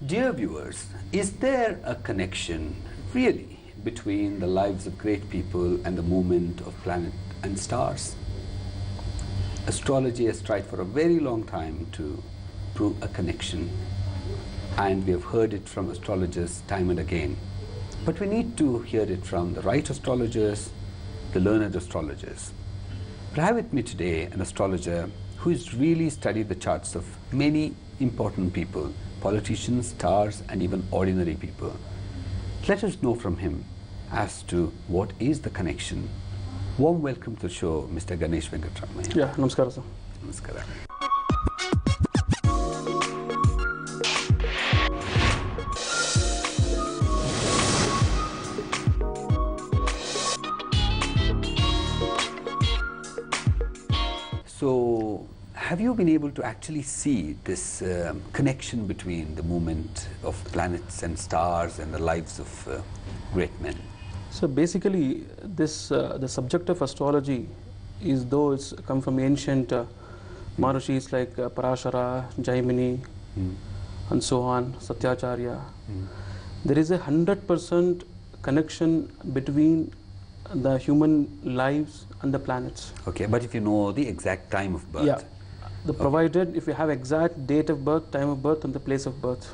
Dear viewers, is there a connection really between the lives of great people and the movement of planets and stars? Astrology has tried for a very long time to prove a connection, and we have heard it from astrologers time and again. But we need to hear it from the right astrologers, the learned astrologers. But I have with me today an astrologer who has really studied the charts of many important people, politicians, stars, and even ordinary people. Let us know from him as to what is the connection. Warm welcome to the show, Mr. Ganesh Venkatramaiah. Yeah, namaskara, sir. Namaskara. So, have you been able to actually see this connection between the movement of planets and stars and the lives of great men? So basically, this the subject of astrology is, though it's come from ancient Maharishis like Parashara, Jaimini, and so on, Satyacharya. There is 100% connection between the human lives and the planets. Okay, but if you know the exact time of birth. Yeah. Provided if you have exact date of birth, time of birth, and the place of birth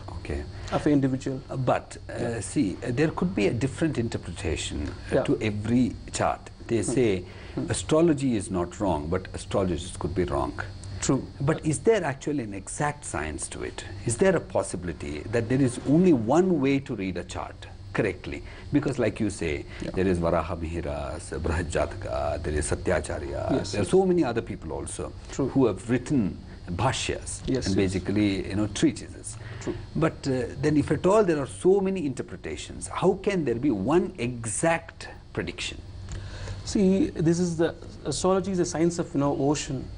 of an individual. But see, there could be a different interpretation to every chart. They say astrology is not wrong, but astrologers could be wrong. True. But is there actually an exact science to it? Is there a possibility that there is only one way to read a chart correctly? Because like you say, there is Varaha Mihiras, Brahajataka, there is Satyacharya, there are so many other people also who have written bhashyas and basically treatises. But then if at all there are so many interpretations, how can there be one exact prediction? See, this is the astrology is a science of ocean.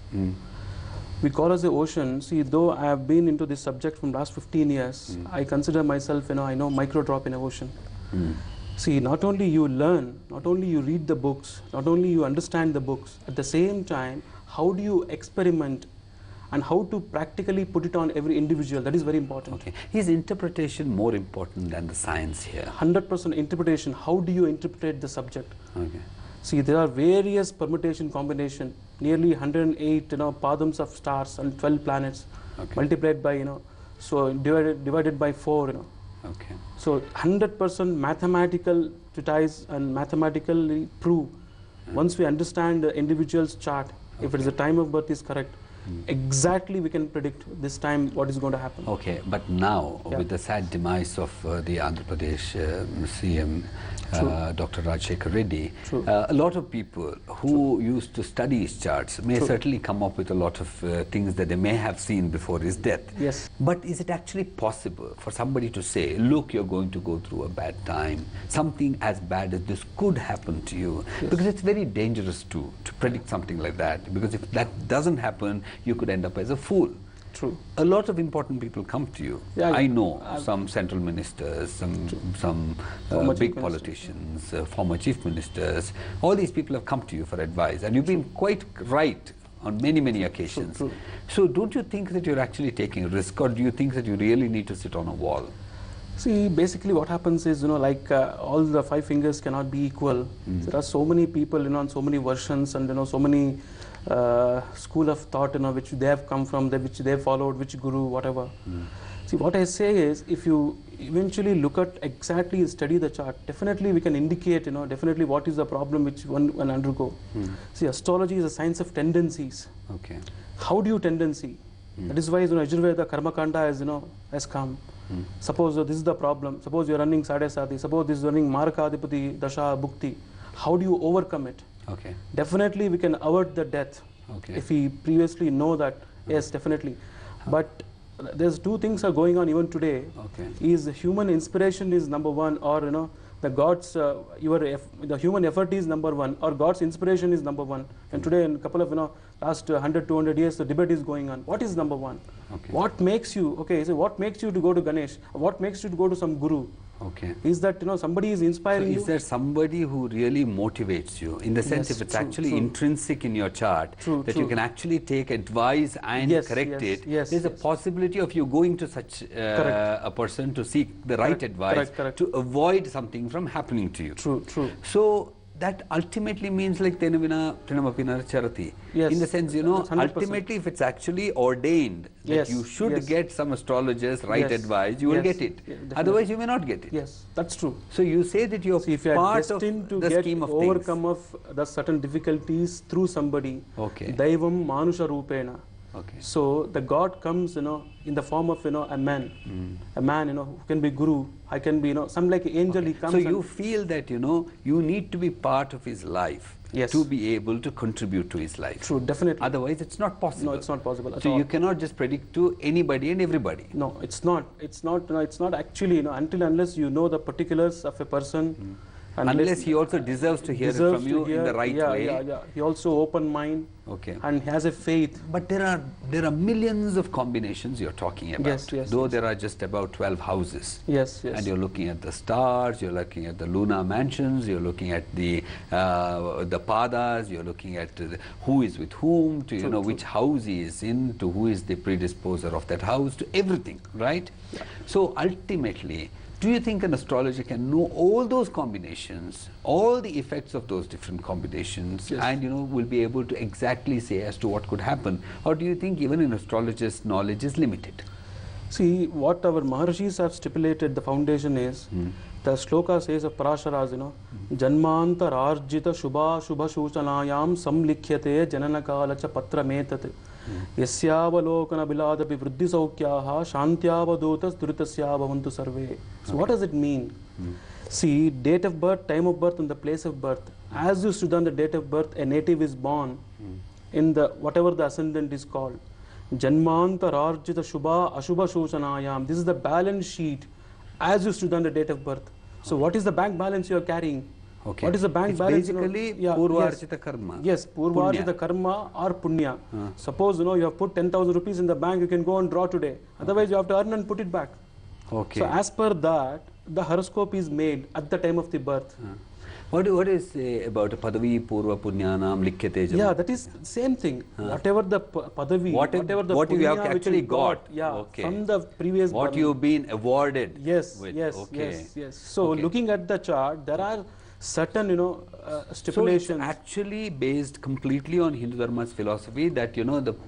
We call us the ocean. See, though I have been into this subject from last 15 years, I consider myself, I know micro drop in an ocean. See, not only you learn, not only you read the books, not only you understand the books, at the same time, how do you experiment and how to practically put it on every individual? That is very important. Okay. Is interpretation more important than the science here? 100% interpretation. How do you interpret the subject? Okay. See, there are various permutation combination, nearly 108 padams of stars and 12 planets, multiplied by so divided by 4 Okay. So 100% mathematical treatise and mathematically prove. Once we understand the individual's chart, if it is the time of birth is correct, exactly we can predict this time what is going to happen. Okay, but now with the sad demise of the Andhra Pradesh CM, Dr. Rajshekhar Reddy, a lot of people who used to study his charts may certainly come up with a lot of things that they may have seen before his death. Yes. But is it actually possible for somebody to say, look, you're going to go through a bad time, something as bad as this could happen to you? Because it's very dangerous to predict something like that, because if that doesn't happen, you could end up as a fool. True. A lot of important people come to you. I know some central ministers, some big politicians, former chief ministers. All these people have come to you for advice, and you've been quite right on many occasions. True. So don't you think that you're actually taking a risk, or do you think that you really need to sit on a wall? See, basically what happens is, like all the 5 fingers cannot be equal. There are so many people, and so many versions, and so many school of thought, which they have come from, which they have followed, which guru, whatever. See, what I say is, if you eventually look at exactly study the chart, definitely we can indicate, definitely what is the problem which one undergo. See, astrology is a science of tendencies. Okay. How do you tendency? That is why Ajurveda Karma Kanda has come. Suppose this is the problem. Suppose you are running Sadesati. Suppose this is running Marakadipati, Dasha, Bhukti. How do you overcome it? Okay. Definitely we can avert the death if we previously know that. Yes, definitely. But there's 2 things are going on even today. Is human inspiration is number 1, or the God's the human effort is number 1, or God's inspiration is number 1. And today, in a couple of last 100, 200 years, the debate is going on. What is number 1? What makes you so what makes you to go to Ganesh? What makes you to go to some guru? Okay. is that somebody is So inspiring you. is there somebody who really motivates you? In the sense, Yes, if it's true, actually true. intrinsic in your chart, True, that you true. can actually take advice and Yes, correct yes, it, yes, there's a yes. possibility of you going to such Correct. a person to seek the right Correct, advice correct, correct. to avoid something from happening to you. True, true. So that ultimately means like tenavina trinamapina charati. Yes, In the sense, that's 100%. ultimately if it's actually ordained that Yes, you should yes. get some astrologers right Yes, advice, you will yes, get it. yeah, definitely. Otherwise you may not get it. Yes, that's true. So you say that you're See, if you are part of destined to the get scheme of overcome of the certain difficulties through somebody, Okay. Daivam Manusha Rupena. things. Okay. So the God comes, in the form of, a man. A man, who can be guru. I can be, some like angel. He comes. So and you feel that, you need to be part of his life Yes. to be able to contribute to his life. True, definitely. Otherwise, it's not possible. No, it's not possible at So all. you cannot just predict to anybody and everybody. No, it's not. It's not. It's not actually. Until unless you know the particulars of a person, Unless he also deserves to hear it deserves from to you in hear- the right yeah, way. Yeah, yeah. He also open mind Okay. and has a faith. But there are millions of combinations you're talking about. Yes, yes, Though yes. there are just about 12 houses. Yes, yes. And you're looking at the stars, you're looking at the lunar mansions, you're looking at the padas, you're looking at who is with whom, to True, which house he is in, to who is the predisposer of that house, to everything, right? Yeah. So ultimately, do you think an astrologer can know all those combinations, all the effects of those different combinations, Yes. and will be able to exactly say as to what could happen? Or do you think even an astrologer's knowledge is limited? See, what our Maharshis have stipulated, the foundation is, the shloka says of Parasharas, Janmantar arjita shubha shubha shuchanayam samlikhyate jananakalacha patra metat yasyavalokana biladapi vriddhi saukyaha shantyavadutas duritasyavantu sarve. So what does it mean? See, date of birth, time of birth and the place of birth. As you stood on the date of birth, a native is born in the whatever the ascendant is called. Janmantararjita Shubha Ashubha Shoshanayam. This is the balance sheet as you stood on the date of birth. So what is the bank balance you are carrying? Okay. What is the bank It's balance? basically Yes. Purvarjita karma. Yes, Purvarjita karma or punya. Suppose you have put 10,000 rupees in the bank, you can go and draw today. Otherwise you have to earn and put it back. Okay. So as per that, the horoscope is made at the time of the birth. What is about Padavi Purva Punyanam Likhyate Jam? Yeah, that is same thing. Whatever the padavi, whatever the what you have punya which actually you got, okay. from the previous what birth. you've been awarded Yes, with. yes, Okay. yes, yes. So Okay. looking at the chart, there are certain, So it's stipulations. actually based completely on Hindu Dharma's philosophy that the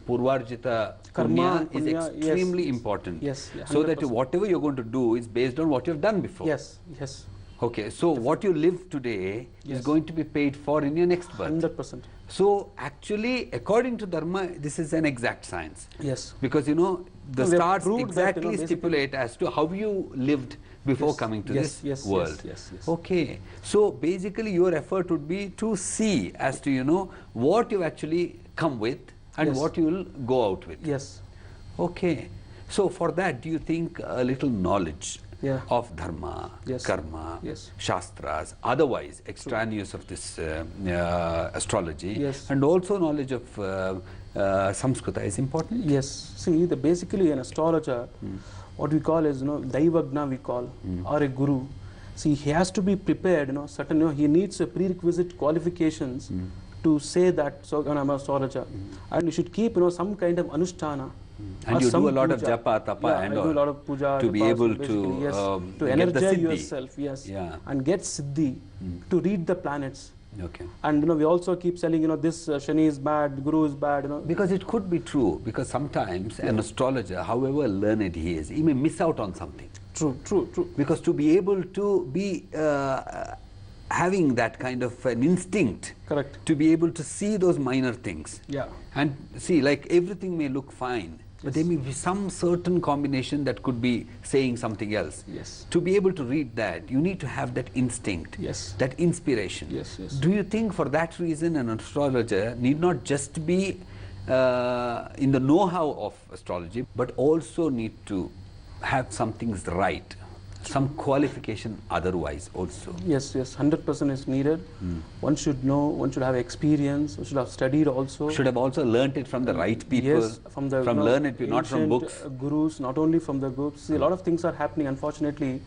Purvarjita Karma, Punya is punya, yes, extremely yes. important. Yes, yeah, so that 100%. whatever you're going to do is based on what you've done before. Yes, yes, Okay, so what you live today is Yes. going to be paid for in your next birth. 100%. So actually, according to Dharma, this is an exact science. Yes. Because the No, we have stars proved that, exactly basically- stipulate as to how you lived before Yes, coming to yes, this yes, world. yes, yes. Okay, so basically your effort would be to see as to what you actually come with and Yes. what you will go out with. Yes. Okay, so for that, do you think a little knowledge Yeah. of dharma, Yes. karma, Yes. shastras, otherwise extraneous of this astrology, Yes. and also knowledge of Samskrita is important? Yes. See, basically an astrologer, what we call is, Daivagna we call, or a guru. See, he has to be prepared, certain, he needs a prerequisite qualifications to say that, so I'm an astrologer. And you should keep, some kind of anushtana. And or you some do a lot of puja. japa, tapa, Yeah, and I do a all lot of puja, to be tapas, able basically, yes, to to get the energize siddhi. yourself, yes, Yeah. and get siddhi, to read the planets. Okay. And we also keep selling, this Shani is bad, Guru is bad, Because it could be true, because sometimes an astrologer, however learned he is, he may miss out on something. True, true, true. Because to be able to be having that kind of an instinct, Correct. to be able to see those minor things, Yeah. and see, like everything may look fine, but there may be some certain combination that could be saying something else. Yes. To be able to read that, you need to have that instinct, Yes. that inspiration. Yes, yes. Do you think for that reason an astrologer need not just be in the know-how of astrology, but also need to have some things right, some qualification otherwise also. Yes, yes, 100% is needed. One should know, one should have experience, one should have studied also. Should have also learnt it from the right people. Yes, from the learned it, not from books. Gurus, not only from the books. See, a lot of things are happening, unfortunately,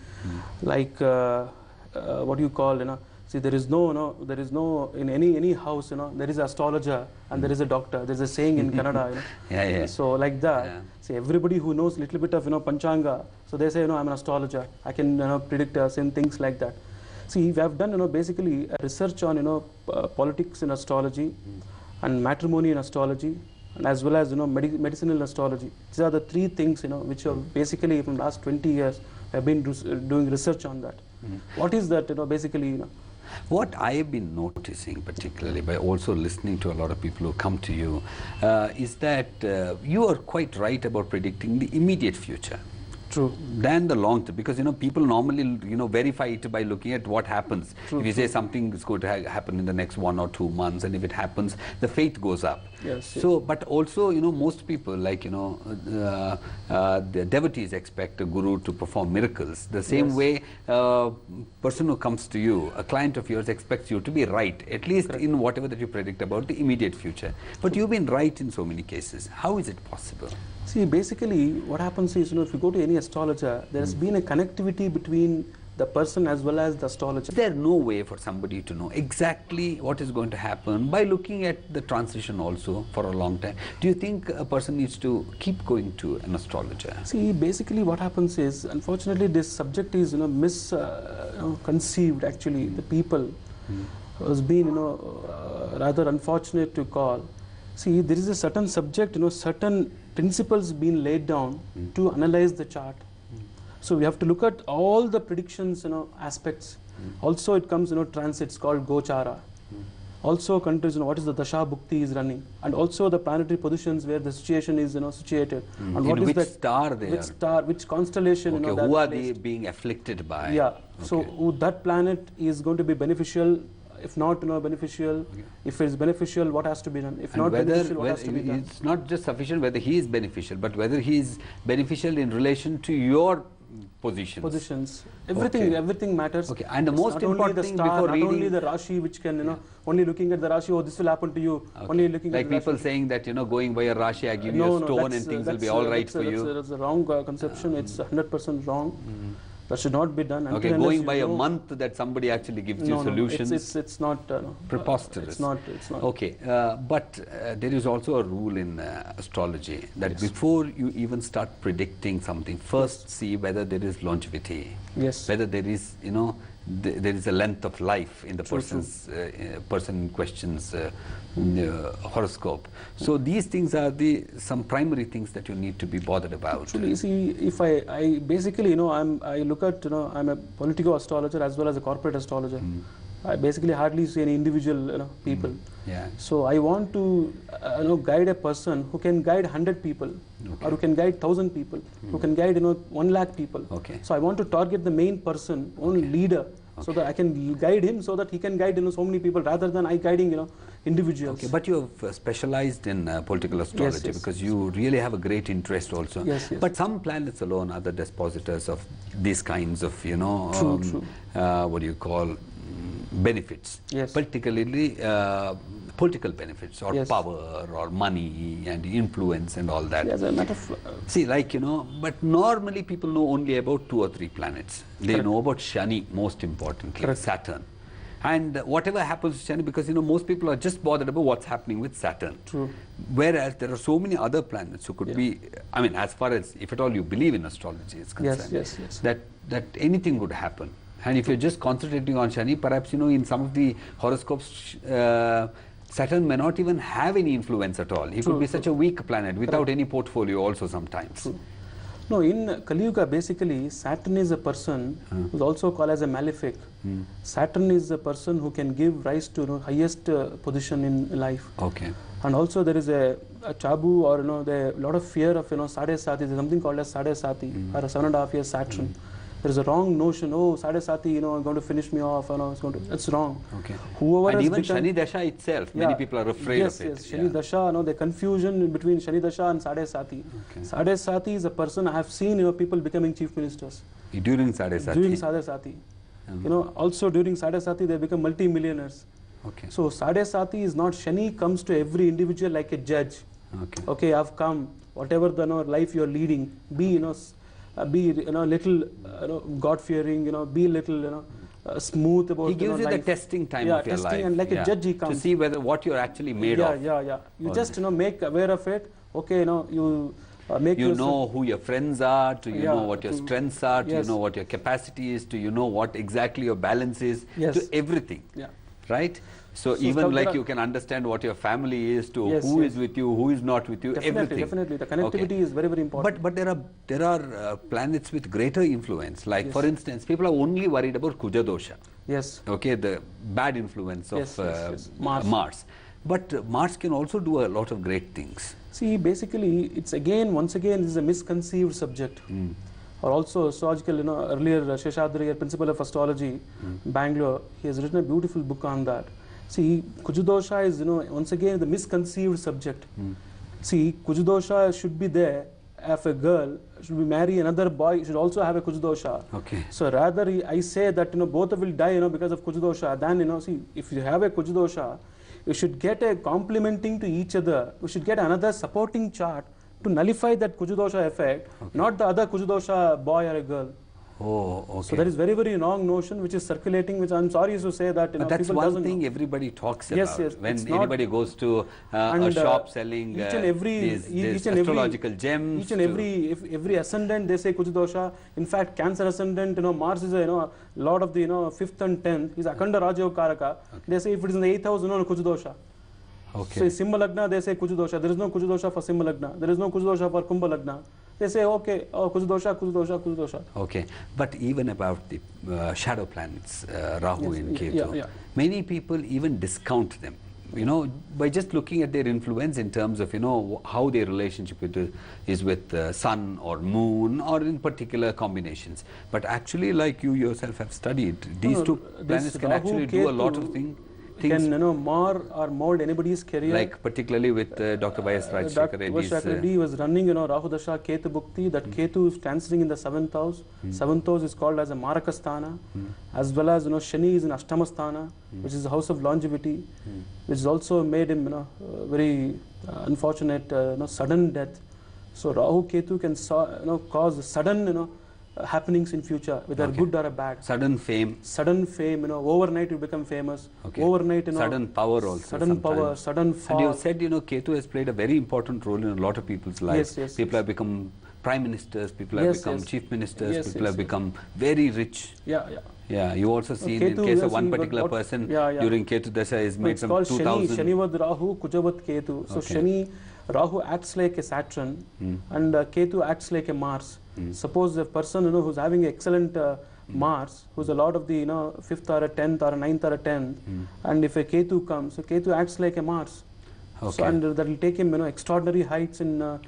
like what you call, see, there is no, in any house, there is an astrologer and there is a doctor. There's a saying in Kannada, So like that, see, everybody who knows little bit of, Panchanga, so they say, I'm an astrologer. I can, predict certain things like that. See, we have done, basically a research on, politics in astrology and matrimony in astrology, and as well as, medicinal astrology. These are the three things, which are basically from last 20 years, we have been doing research on that. What is that, basically, What I have been noticing, particularly by also listening to a lot of people who come to you, is that you are quite right about predicting the immediate future. True. Than the long term, because people normally verify it by looking at what happens. True, if you say something is going to happen in the next 1 or 2 months, and if it happens, the faith goes up. Yes. So, but also most people, like the devotees expect a guru to perform miracles. The same way, person who comes to you, a client of yours, expects you to be right, at least in whatever that you predict about the immediate future. But you've been right in so many cases. How is it possible? See, basically, what happens is, if you go to any astrologer, there has been a connectivity between the person as well as the astrologer. Is there no way for somebody to know exactly what is going to happen by looking at the transition also for a long time? Do you think a person needs to keep going to an astrologer? See, basically what happens is, unfortunately, this subject is, misconceived, actually. The people has been, rather unfortunate to call. See, there is a certain subject, certain principles being laid down to analyze the chart. So we have to look at all the predictions, aspects. Also, it comes, transits called Gochara. Also, countries, what is the Dasha Bhukti is running, and also the planetary positions where the situation is, situated. And what is which star they which star, which constellation, okay, who are they being afflicted by? Yeah. Okay. So that planet is going to be beneficial. If not, beneficial. If it's beneficial, what has to be done? If and not whether, beneficial, what has to be done? It's not just sufficient whether he is beneficial, but whether he is beneficial in relation to your positions. Everything matters. Okay, and the it's most not important only the thing star, before not reading, only the Rashi, which can, only looking at the Rashi, oh, this will happen to you. Okay. Only looking like at the people Rashi. saying that, going by a Rashi, I give you a stone and things will be all right for you. That's a wrong conception. It's 100% wrong. That should not be done. Okay, going by a month that somebody actually gives you solutions. It's not preposterous. It's not. Okay, but there is also a rule in astrology that before you even start predicting something, first see whether there is longevity. Yes. Whether there is, there is a length of life in the person's person in question's horoscope. So these things are some primary things that you need to be bothered about. Actually, see, if I basically, I look at, I'm a political astrologer as well as a corporate astrologer. I basically hardly see any individual, people. Yeah. So I want to, guide a person who can guide 100 people, or who can guide 1,000 people, who can guide, 1 lakh people. Okay. So I want to target the main person, leader, so that I can guide him, so that he can guide, so many people, rather than I guiding, individuals. Okay, but you have specialized in political astrology because you really have a great interest also. Yes. But some planets alone are the dispositors of these kinds of, True. What do you call, benefits. Yes. Particularly political benefits or power or money and influence and all that. As a matter of see, but normally people know only about 2 or 3 planets. They know about Shani most importantly, Saturn. And whatever happens to Shani, because most people are just bothered about what's happening with Saturn. True. Whereas there are so many other planets who could be, I mean, as far as, if at all you believe in astrology is concerned, yes. that anything would happen. And if you're just concentrating on Shani, perhaps, in some of the horoscopes, Saturn may not even have any influence at all. He could be such a weak planet without any portfolio also sometimes. True. No, in Kali Yuga, basically, Saturn is a person who is also called as a malefic. Saturn is a person who can give rise to highest position in life. Okay. And also there is a chabu, or a lot of fear of Sade Sati. There is something called as Sade Sati, or a 7.5 years Saturn. There is a wrong notion. Oh, Sade Sati, you know, going to finish me off. You know, it's going to. That's wrong. Okay. Whoever and has even become, Shani Dasha itself, many people are afraid yes, of it. Yes, Shani Dasha, no, the confusion between Shani Dasha and Sade Sati. Okay. Sade Sati is a person I have seen, you know, people becoming chief ministers. During Sade Sati? During Sade Sati. You know, also during Sade Sati, they become multi-millionaires. Okay. So Sade Sati is not, Shani comes to every individual like a judge. Okay. Okay, I've come, whatever the life you're leading, be, you know, little, you know, God-fearing, you know, be little, you know, smooth about. He gives you life. the testing time of your life. And like a judge he comes. To see whether what you're actually made of. You just, you know, make aware of it. Okay, you know, you make you know who your friends are, to you know what your strengths are, to you know what your capacity is, to you know what exactly your balance is, to everything. Right? So even like you can understand what your family is, to who is with you, who is not with you, everything. Definitely, the connectivity is very, very important. But there are planets with greater influence. Like for instance, people are only worried about Kuja dosha. Yes. Okay, the bad influence of Mars. But Mars can also do a lot of great things. See, basically, it's once again, this is a misconceived subject. Or also astrological, you know, earlier Sheshadri, principal of astrology, Bangalore, he has written a beautiful book on that. See, Kujudosha is, you know, once again the misconceived subject. See, Kujudosha should be there if a girl should be marry another boy, should also have a Kujudosha. Okay. So rather, I say that, you know, both will die, you know, because of Kujudosha. Then, you know, see, if you have a Kujudosha, you should get a complementing to each other. You should get another supporting chart to nullify that Kujudosha effect, not the other Kujudosha boy or a girl. Oh, okay. So there is very, very wrong notion which is circulating, which I'm sorry to say that, you know, but that's people one thing everybody talks about. Yes, when anybody goes to a shop selling each and every astrological gems. Each and every ascendant they say Kujudosha. In fact, Cancer ascendant, you know, Mars is a, you know, Lord of the, you know, 5th and 10th. He's Akhanda Raja Karaka. They say if it is in the 8th house, you know, Kujudosha. Okay. So Simha Lagna, they say Kujudosha. There is no Kujudosha for Simha Lagna. There is no Kujudosha for Kumbha Lagna. They say, okay, oh, Kujudosha. Okay, but even about the shadow planets, Rahu and Ketu, many people even discount them, you know, by just looking at their influence in terms of, you know, how their relationship is with sun or moon, or in particular combinations. But actually, like you yourself have studied, these two planets can actually do a lot of things. Can, you know, mar or mold anybody's career. Like particularly with Dr. Y.S. Rajshekar Reddy's... Dr. Reddy was running, you know, Rahu Dasha Ketu Bhukti. That Ketu is transferring in the 7th house. 7th house is called as a Marakasthana. As well as, you know, Shani is in Ashtamasthana, which is the house of longevity, which is also made him, you know, very unfortunate, you know, sudden death. So Rahu Ketu can, you know, cause sudden, you know, happenings in future, whether good or a bad. Sudden fame, you know, overnight you become famous. Overnight, you know, sudden power also. Sudden power, sudden fall. And you said, you know, Ketu has played a very important role in a lot of people's lives. People have become prime ministers, people have become chief ministers, people have become very rich. Yeah, you also seen in case of one particular person during Ketu Dasha is made some 2000. Shanivad Rahu, Kujavat Ketu. So Shani, Rahu acts like a Saturn and Ketu acts like a Mars. Suppose a person, you know, who's having excellent Mars, who's a lord of the, you know, 5th or a 10th or a 9th or a 10th, and if a Ketu comes, so Ketu acts like a Mars. So, and that will take him, you know, extraordinary heights in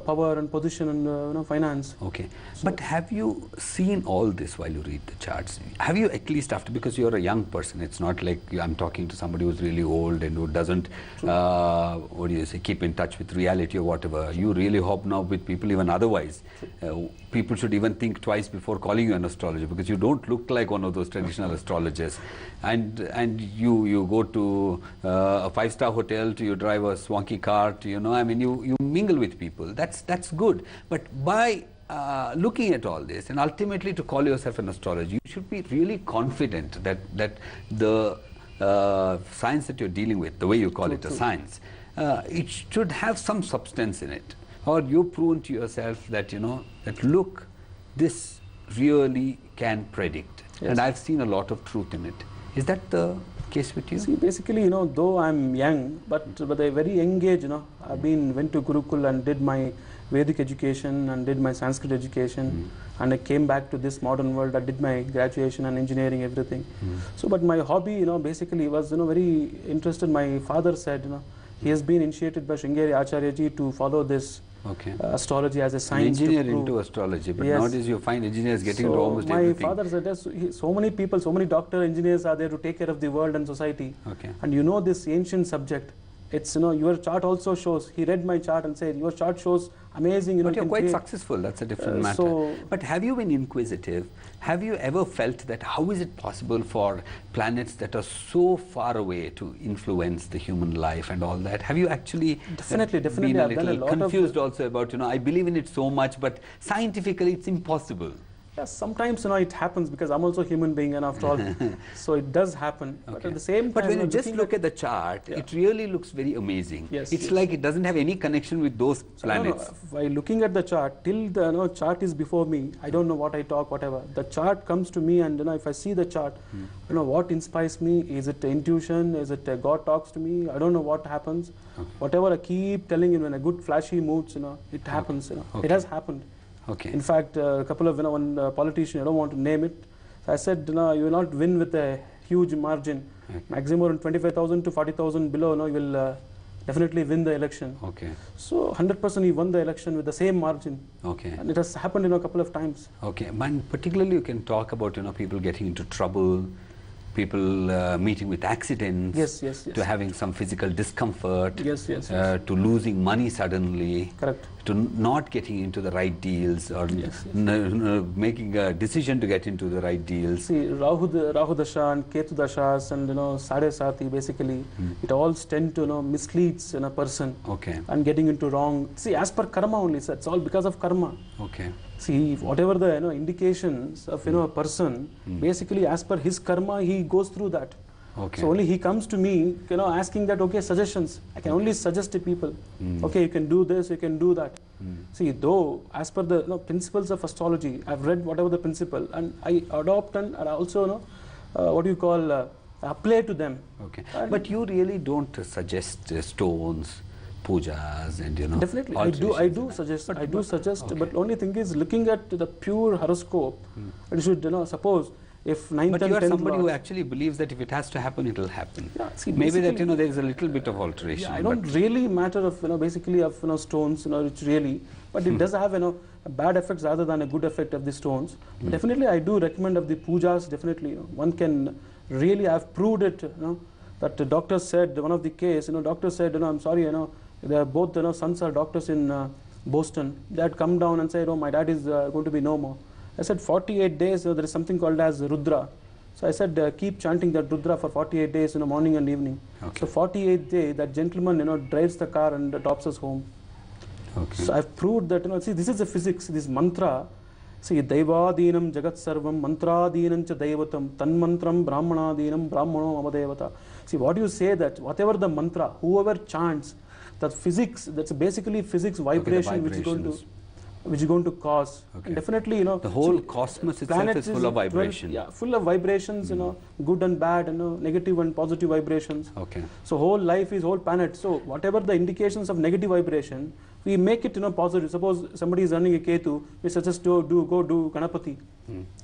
power and position and you know, finance. Okay, so, but have you seen all this while you read the charts? Have you at least after, because you're a young person, it's not like I'm talking to somebody who's really old and who doesn't, what do you say, keep in touch with reality or whatever. You really hobnob with people even otherwise. People should even think twice before calling you an astrologer, because you don't look like one of those traditional astrologers. And you go to a 5-star hotel, you drive a swanky car, you know, I mean, you mingle with people. That's good. But by looking at all this and ultimately to call yourself an astrologer, you should be really confident that the science that you're dealing with, the way you call it a science, it should have some substance in it. Or you've proven to yourself that, you know, that look, this really can predict. And I've seen a lot of truth in it. Is that the case with you? See, basically, you know, though I'm young, but at a very young age, you know, went to Gurukul and did my Vedic education and did my Sanskrit education, and I came back to this modern world. I did my graduation and engineering, everything. So, but my hobby, you know, basically was, you know, very interested. My father said, you know, he has been initiated by Sringeri Acharya ji to follow this Okay. Astrology as a An science. engineer to prove. into astrology, but Yes. nowadays you find engineers getting into So almost my everything. father said, so many people, so many doctor engineers are there to take care of the world and society. Okay. And you know this ancient subject. It's, your chart also shows. He read my chart and said, your chart shows amazing. But you you're can quite create. successful, that's a different matter. so- But have you been inquisitive? Have you ever felt that how is it possible for planets that are so far away to influence the human life and all that? Have you actually Definitely, been a I've done a little lot of- confused also about, I believe in it so much, but scientifically it's impossible? Yes, sometimes it happens because I'm also a human being, and after all, so it does happen. But at the same time, But when you just looking look at the chart, Yeah. it really looks very amazing. Yes, It's yes. like it doesn't have any connection with those planets. By looking at the chart, till the chart is before me, I don't know what I talk, whatever. The chart comes to me, and if I see the chart, what inspires me? Is it intuition? Is it God talks to me? I don't know what happens. Whatever I keep telling when a good flashy moods, it happens. Okay. It has happened. Okay. In fact, a couple of one politician, I don't want to name it. So I said, you will not win with a huge margin. Okay. Maximum 25,000 to 40,000 below, you will definitely win the election. Okay. So 100% he won the election with the same margin. Okay. And it has happened a couple of times. Okay. And particularly you can talk about people getting into trouble, people meeting with accidents, Yes, yes, yes. to having some physical discomfort, Yes, yes, to losing money suddenly, Correct. to not getting into the right deals, or Yes, yes. making a decision to get into the right deals. See, Rahu Dasha and Ketu Dashas and Sade Sati, basically, it all tend to misleads a person Okay. and getting into wrong. See, as per karma only, sir, it's all because of karma. Okay. See, whatever the indications of a person, basically as per his karma, he goes through that. Okay. So only he comes to me, asking that, okay, suggestions. I can only suggest to people, okay, you can do this, you can do that. See, though, as per the principles of astrology, I've read whatever the principle, and I adopt and I also, apply to them. Okay. And But you really don't suggest stones, pujas, and definitely, I do suggest. But- I do but- suggest. okay. But only thing is, looking at the pure horoscope, it should, suppose if 9th But and you are 10th somebody who lords- actually believes that if it has to happen, it will happen. Yeah, see, Maybe that basically- there is a little bit of alteration. Yeah, I don't but really matter of basically of stones, which really, but it does have a bad effects rather than a good effect of the stones. But definitely, I do recommend of the pujas. Definitely, one can really. I've proved it. That the doctor said one of the case. Doctor said, I'm sorry. They are both sons are doctors in Boston. They had come down and said, my dad is going to be no more. I said 48 days. There is something called as Rudra. So I said, keep chanting that Rudra for 48 days, morning and evening. Okay. So 48th day, that gentleman, drives the car and drops us home. Okay. So I've proved that, see, this is the physics, this mantra. See, Daivadinam Jagat Sarvam, Mantradinam Cha Daivatam, Tanmantram Brahmanadinam Brahmano Amadevata. See, what you say that, whatever the mantra, whoever chants, that physics, that's basically physics vibration, which is going to cause. Okay. And definitely, the whole see, cosmos itself planets is full of vibration. Yeah, full of vibrations, good and bad, negative and positive vibrations. Okay. So whole life is whole planet. So whatever the indications of negative vibration, we make it positive. Suppose somebody is running a Ketu, we suggest go do Ganapati.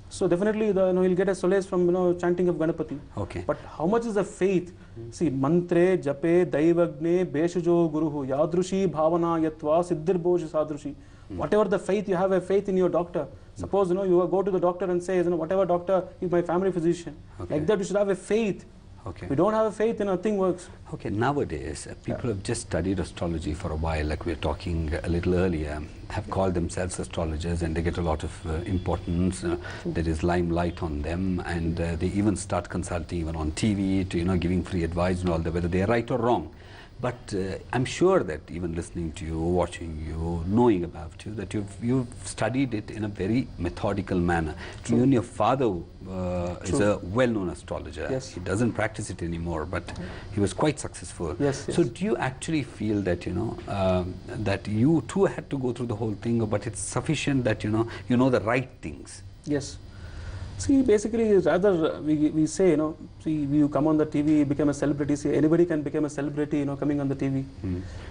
So definitely he'll get a solace from chanting of Ganapati. Okay. But how much is the faith? See, mantre, jape, daivagne, beshajo guruhu, yadrushi bhavana yatva, siddhir boj sadrushi. Whatever the faith, you have a faith in your doctor. Suppose you go to the doctor and say, whatever doctor is my family physician. Okay. Like that, you should have a faith. Okay. We don't have a faith, nothing works. Okay, nowadays, people have just studied astrology for a while, like we were talking a little earlier, have called themselves astrologers, and they get a lot of importance. There is limelight on them, and they even start consulting even on TV to, giving free advice and all that, whether they are right or wrong. But I'm sure that even listening to you, watching you, knowing about you, that you've studied it in a very methodical manner. True. Even your father is a well-known astrologer. Yes. He doesn't practice it anymore, but he was quite successful. Yes, So yes. do you actually feel that, that you too had to go through the whole thing, but it's sufficient that, you know the right things? Yes. See, basically, rather we say, see, you come on the TV, become a celebrity. See, anybody can become a celebrity, coming on the TV.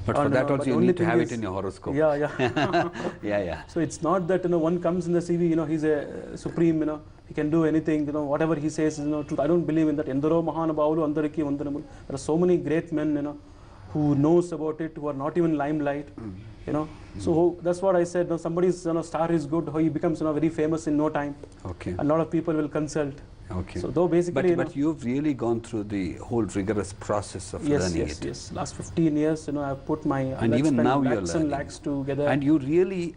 But for And, that but also you only need to thing have is- it in your horoscope. Yeah, yeah. Yeah. So it's not that one comes in the CV, he's a supreme, he can do anything, whatever he says is truth. I don't believe in that. Endaro Mahanabhavulu Andariki Vandanamu. There are so many great men, who knows about it, who are not even limelight, you know. So that's what I said. Somebody's star is good, how he becomes very famous in no time. Okay. A lot of people will consult. Okay. So though basically, but you've really gone through the whole rigorous process of learning it. Yes. Last 15 years, I've put my and even now you're lakhs learning. And lakhs together. And you really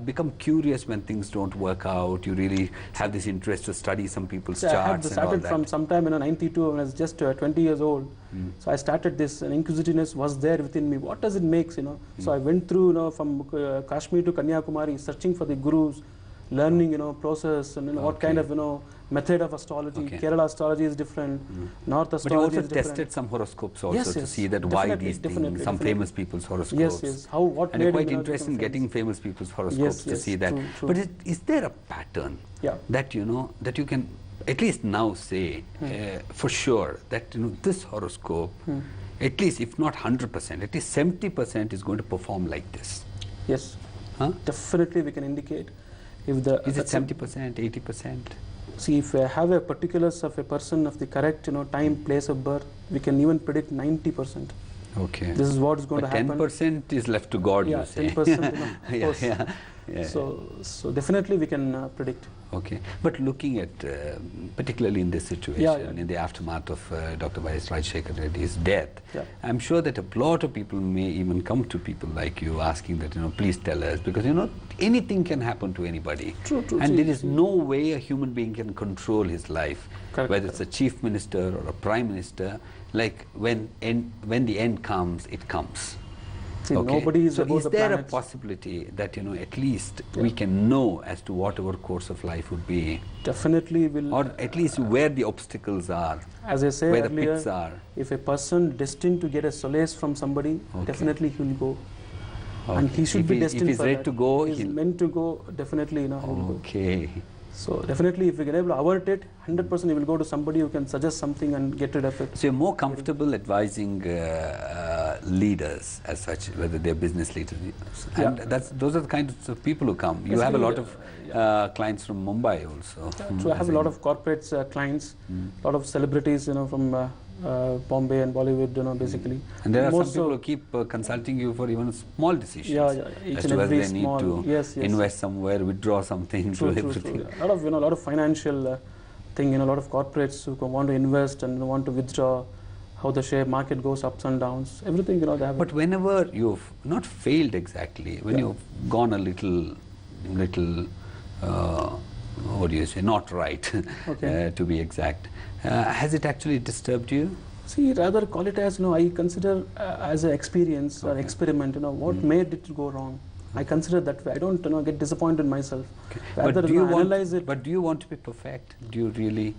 become curious when things don't work out. You really have this interest to study some people's charts. I had started from sometime in 92 when I was just 20 years old. So I started this, and inquisitiveness was there within me. What does it make? So I went through, from Kashmir to Kanyakumari, searching for the gurus, learning, process, and what kind of, method of astrology. Kerala astrology is different. North astrology is different. But you also tested some horoscopes also to see that why these things, some famous people's horoscopes. Yes. And it's quite interesting getting famous people's horoscopes to see that. True. But is there a pattern that that you can at least now say for sure that this horoscope, at least if not 100%, at least 70% is going to perform like this? Yes. Definitely we can indicate. If the is it 70%, 80%? See, if I have a particulars of a person of the correct time, place of birth, we can even predict 90%. Okay. This is what is going to happen. 10% is left to God, you say. 10%, Yeah. So definitely we can predict. Okay. But looking at, particularly in this situation, in the aftermath of Dr. Y.S. Rajshekar Reddy's death, I'm sure that a lot of people may even come to people like you asking that, please tell us, because, anything can happen to anybody. True. And there is no way a human being can control his life, whether it's a chief minister or a prime minister. Like when the end comes, it comes. See, nobody is above is the there planets. a possibility that at least we can know as to what our course of life would be? Definitely will. Or at least where the obstacles are, as I say where earlier, the pits are. If a person destined to get a solace from somebody, definitely he will go. And he should be destined if he's for ready that. to go, he's meant to go, definitely he will go. Okay. So definitely if we can able to avert it, 100% he will go to somebody who can suggest something and get rid of it. So you're more comfortable advising leaders as such, whether they're business leaders. And those are the kinds of people who come. You have a lot of clients from Mumbai also. So I have a lot of corporate clients, a lot of celebrities, from Bombay and Bollywood, basically. And there are some people who keep consulting you for even small decisions. Each as and to whether every they need to invest somewhere, withdraw something, true. everything. A lot of financial thing, a lot of corporates who want to invest and want to withdraw, how the share market goes ups and downs, everything, they have. But whenever you've not failed exactly, when you've gone a little, what do you say, not right, to be exact, has it actually disturbed you? See, rather call it as, I consider as an experience or experiment, what made it go wrong. I consider that way. I don't get disappointed in myself. Rather, analyze it. But do you want to be perfect? Do you really?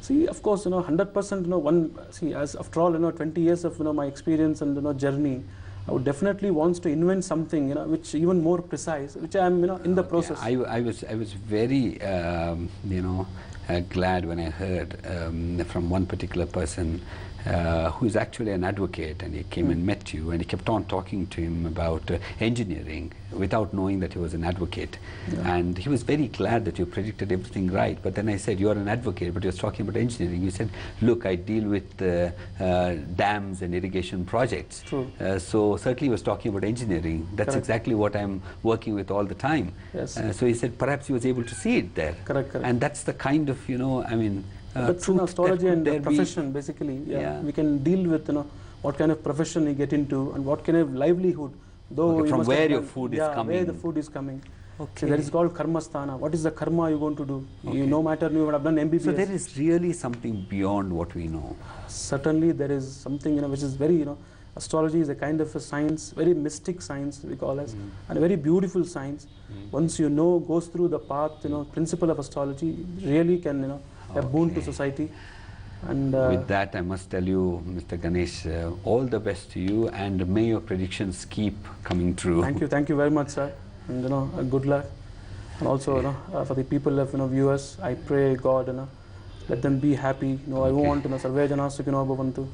See, of course, 100%, as after all, 20 years of, my experience and, journey, I would definitely want to invent something, which even more precise, which I am, in the process. I was very, glad when I heard from one particular person who is actually an advocate, and he came and met you, and he kept on talking to him about engineering without knowing that he was an advocate. And he was very glad that you predicted everything right. But then I said, you're an advocate, but you're talking about engineering. You said, look, I deal with dams and irrigation projects. True. So certainly he was talking about engineering. That's exactly what I'm working with all the time. Yes. So he said, perhaps he was able to see it there. Correct. And that's the kind of, that's astrology and the profession, basically. We can deal with, what kind of profession you get into and what kind of livelihood. Though from where your food is coming. Where the food is coming. So that is called karma sthana. What is the karma you're going to do? No matter you would have done MBBS. So there is really something beyond what we know. Certainly there is something, which is very, astrology is a kind of a science, very mystic science we call it, and a very beautiful science. Once goes through the path, principle of astrology, really can, a boon to society. And with that, I must tell you, Mr. Ganesh, all the best to you, and may your predictions keep coming true. Thank you very much, sir, and good luck. And also, for the people of viewers, I pray God, let them be happy. I want sarve jana sukhino bhavantu.